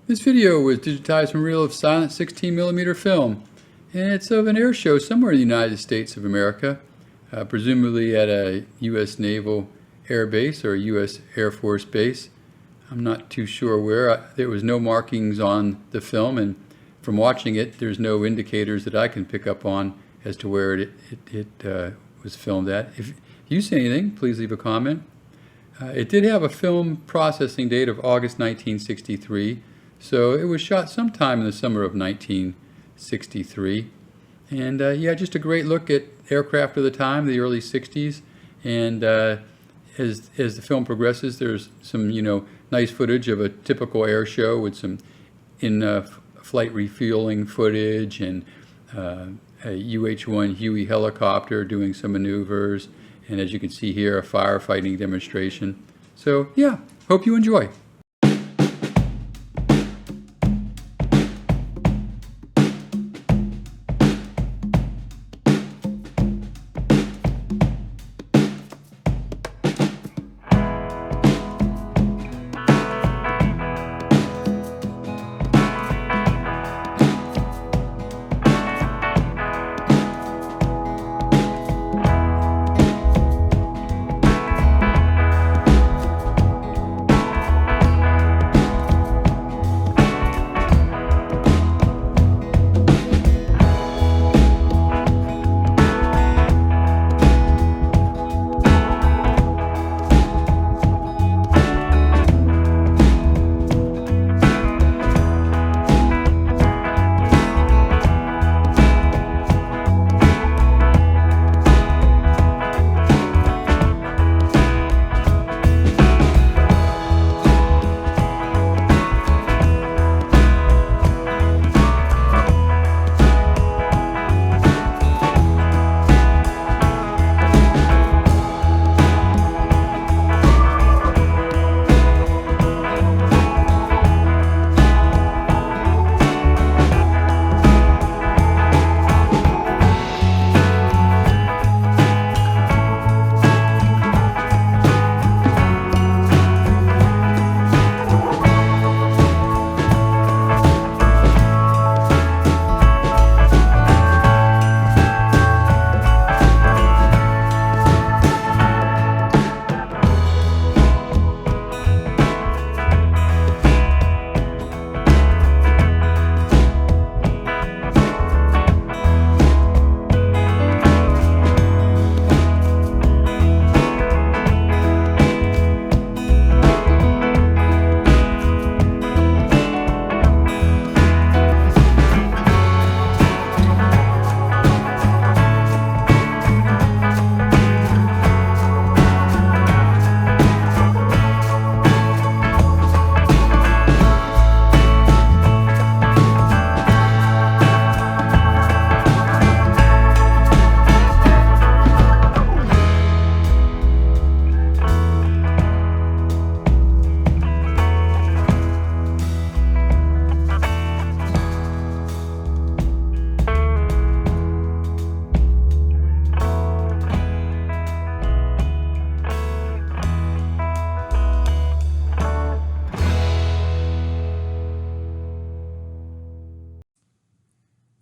This video was digitized from a reel of silent 16mm film, and it's of an air show somewhere in the United States of America, presumably at a U.S. Naval Air Base or a U.S. Air Force base. I'm not too sure where. There was no markings on the film, and from watching it, there's no indicators that I can pick up on as to where it was filmed at. If you see anything, please leave a comment. It did have a film processing date of August 1963, so it was shot sometime in the summer of 1963. And yeah, just a great look at aircraft of the time, the early 60s. And as the film progresses, there's some, nice footage of a typical air show with some in-flight refueling footage and a UH-1 Huey helicopter doing some maneuvers. And as you can see here, a firefighting demonstration. So yeah, hope you enjoy.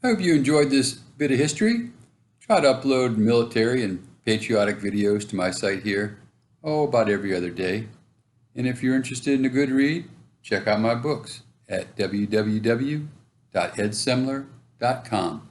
I hope you enjoyed this bit of history. Try to upload military and patriotic videos to my site here, about every other day. And if you're interested in a good read, check out my books at www.edsemler.com.